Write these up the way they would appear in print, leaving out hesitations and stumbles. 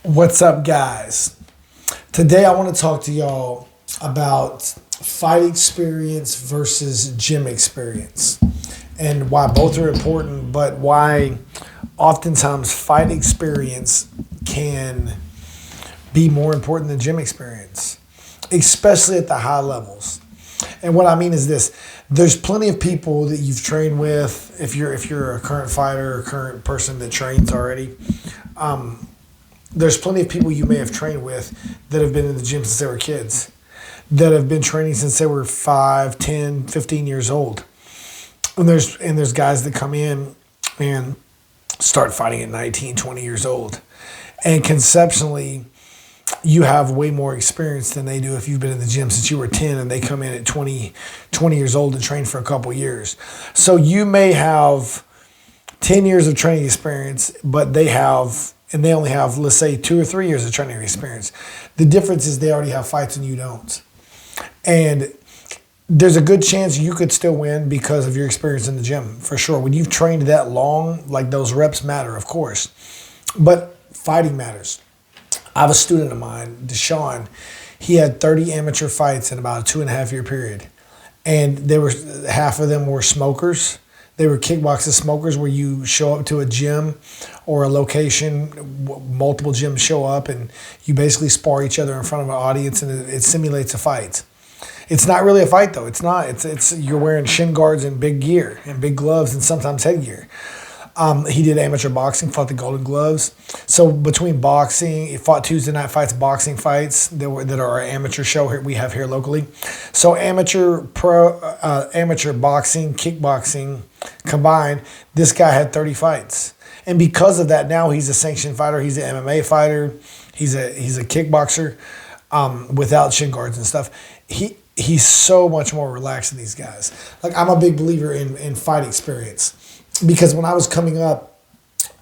What's up, guys? Today I want to talk to y'all about fight experience versus gym experience and why both are important, but why oftentimes fight experience can be more important than gym experience, especially at the high levels. And what I mean is this: there's plenty of people that you've trained with. If you're a current fighter or current person that trains already, there's plenty of people you may have trained with that have been in the gym since they were kids, that have been training since they were 5, 10, 15 years old. And there's guys that come in and start fighting at 19, 20 years old. And conceptually, you have way more experience than they do if you've been in the gym since you were 10 and they come in at 20 years old and train for a couple years. So you may have 10 years of training experience, but they only have, let's say, 2 or 3 years of training experience. The difference is they already have fights and you don't. And there's a good chance you could still win because of your experience in the gym, for sure. When you've trained that long, like, those reps matter, of course. But fighting matters. I have a student of mine, Deshaun. He had 30 amateur fights in about a 2.5-year period. And half of them were smokers. They were kickboxing smokers, where you show up to a gym or a location, multiple gyms show up, and you basically spar each other in front of an audience, and it simulates a fight. It's not really a fight, though. It's not. It's you're wearing shin guards and big gear and big gloves and sometimes headgear. He did amateur boxing, fought the Golden Gloves. So between boxing, he fought Tuesday night fights, boxing fights that are our amateur show here we have here locally. So amateur boxing, kickboxing combined, this guy had 30 fights. And because of that, now he's a sanctioned fighter. He's an MMA fighter. He's a kickboxer without shin guards and stuff. He's so much more relaxed than these guys. Like, I'm a big believer in fight experience. Because when I was coming up,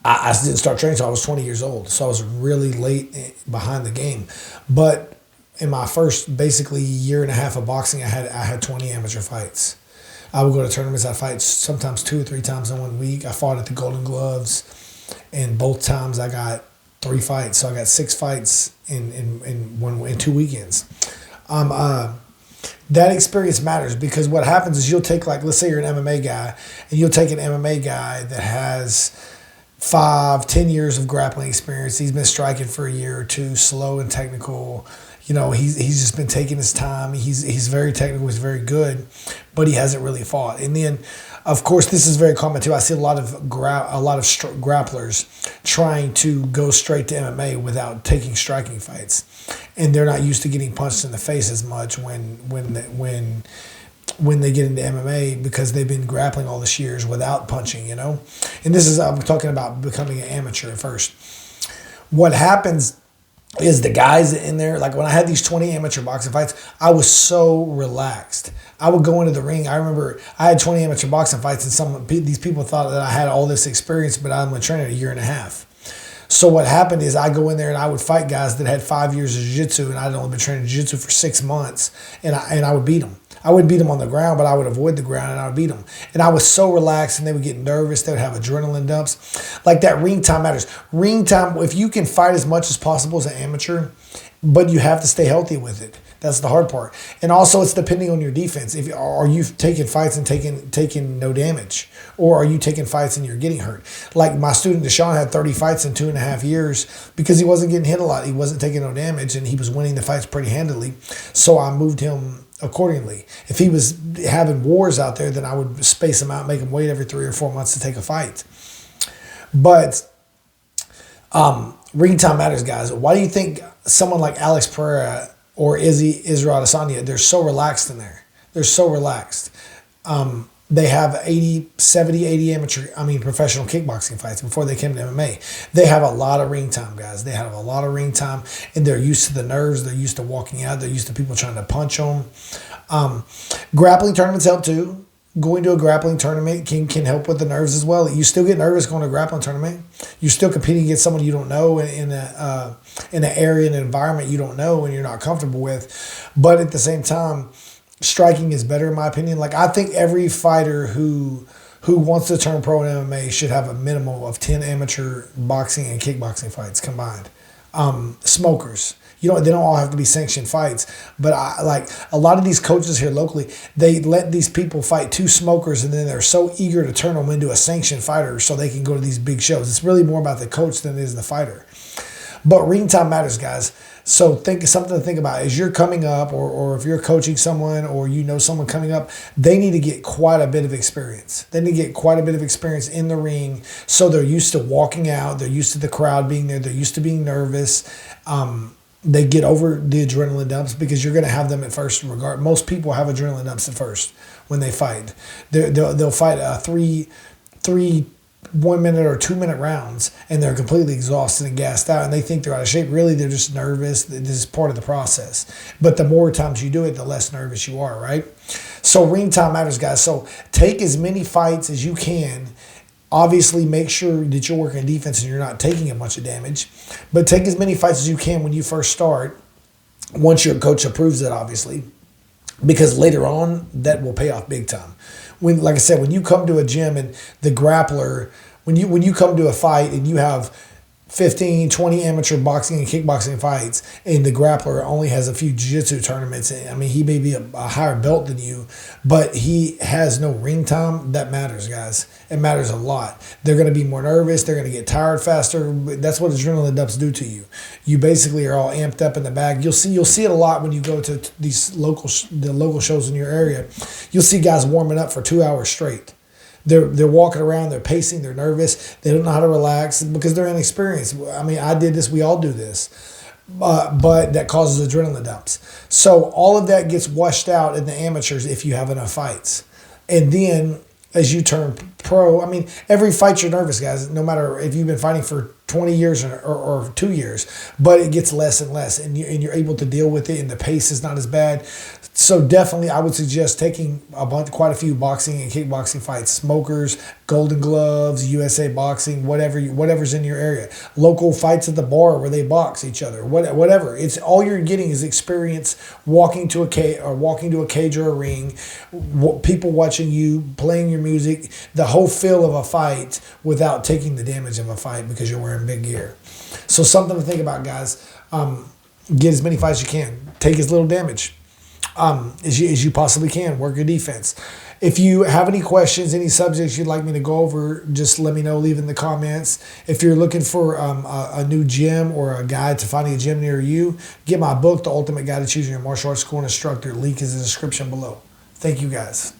I didn't start training until I was 20 years old. So I was really late behind the game. But in my first, basically, year and a half of boxing, I had 20 amateur fights. I would go to tournaments. I'd fight sometimes 2 or 3 times in 1 week. I fought at the Golden Gloves. And both times I got 3 fights. So I got 6 fights in 2 weekends. That experience matters, because what happens is you'll take, like, let's say you're an MMA guy, and you'll take an MMA guy that has 5, 10 years of grappling experience. He's been striking for a year or two, slow and technical. You know, he's just been taking his time. He's very technical. He's very good, but he hasn't really fought. And then, of course, this is very common too. I see a lot of grapplers trying to go straight to MMA without taking striking fights, and they're not used to getting punched in the face as much when they get into MMA, because they've been grappling all this years without punching. You know, and I'm talking about becoming an amateur at first. What happens is the guys in there, like when I had these 20 amateur boxing fights, I was so relaxed. I would go into the ring. I remember I had 20 amateur boxing fights, and these people thought that I had all this experience, but I'm a trainer a year and a half. So what happened is I go in there and I would fight guys that had 5 years of jiu-jitsu, and I'd only been training jiu-jitsu for 6 months, and I would beat them. I wouldn't beat them on the ground, but I would avoid the ground and I would beat them. And I was so relaxed, and they would get nervous. They would have adrenaline dumps. Like, that ring time matters. Ring time, if you can fight as much as possible as an amateur, but you have to stay healthy with it. That's the hard part. And also, it's depending on your defense. Are you taking fights and taking no damage? Or are you taking fights and you're getting hurt? Like my student Deshaun had 30 fights in 2.5 years because he wasn't getting hit a lot. He wasn't taking no damage, and he was winning the fights pretty handily. So I moved him accordingly. If he was having wars out there, then I would space him out, make him wait every 3 or 4 months to take a fight. But ring time matters, guys. Why do you think someone like Alex Pereira or Israel Adesanya, they're so relaxed in there? They're so relaxed. They have 80 professional kickboxing fights before they came to MMA. They have a lot of ring time, guys. They have a lot of ring time, and they're used to the nerves. They're used to walking out. They're used to people trying to punch them. Grappling tournaments help too. Going to a grappling tournament can help with the nerves as well. You still get nervous going to a grappling tournament. You're still competing against someone you don't know in an area, an environment you don't know and you're not comfortable with. But at the same time, striking is better in my opinion. Like, I think every fighter who wants to turn pro in MMA should have a minimum of 10 amateur boxing and kickboxing fights combined. smokers. They don't all have to be sanctioned fights, but like a lot of these coaches here locally, they let these people fight 2 smokers, and then they're so eager to turn them into a sanctioned fighter so they can go to these big shows. It's really more about the coach than it is the fighter. But ring time matters, guys. So something to think about as you're coming up, or if you're coaching someone, or someone coming up, they need to get quite a bit of experience. They need to get quite a bit of experience in the ring, so they're used to walking out, they're used to the crowd being there, they're used to being nervous. They get over the adrenaline dumps, because you're going to have them at first regard. Most people have adrenaline dumps at first when they fight. They'll fight 3 1 minute or 2 minute rounds, and they're completely exhausted and gassed out, and they think they're out of shape. Really, they're just nervous. This is part of the process. But the more times you do it, the less nervous you are, right? So ring time matters, guys. So take as many fights as you can. Obviously, make sure that you're working defense and you're not taking a bunch of damage. But take as many fights as you can when you first start, once your coach approves it, obviously, because later on, that will pay off big time. Like I said, when you come to a gym and the grappler, when you come to a fight and you have 15, 20 amateur boxing and kickboxing fights, and the grappler only has a few jiu-jitsu tournaments. I mean, he may be a higher belt than you, but he has no ring time. That matters, guys. It matters a lot. They're going to be more nervous. They're going to get tired faster. That's what adrenaline dumps do to you. You basically are all amped up in the bag. You'll see it a lot when you go to these local shows in your area. You'll see guys warming up for 2 hours straight. They're walking around, they're pacing, they're nervous, they don't know how to relax because they're inexperienced. I mean, I did this, we all do this, but that causes adrenaline dumps. So all of that gets washed out in the amateurs if you have enough fights. And then as you turn pro, I mean, every fight you're nervous, guys, no matter if you've been fighting for 20 years or 2 years, but it gets less and less, and you're able to deal with it, and the pace is not as bad. So definitely, I would suggest taking quite a few boxing and kickboxing fights, smokers, Golden Gloves, USA Boxing, whatever's in your area, local fights at the bar where they box each other, whatever. It's all you're getting is experience walking to a cage or a ring, people watching you, playing your music, the whole feel of a fight without taking the damage of a fight because you're wearing big gear. So something to think about, guys. Get as many fights as you can. Take as little damage as you possibly can. Work your defense. If you have any questions, any subjects you'd like me to go over, just let me know. Leave in the comments. If you're looking for a new gym or a guide to finding a gym near you, get my book, The Ultimate Guide to Choosing Your Martial Arts School and Instructor. Link is in the description below. Thank you, guys.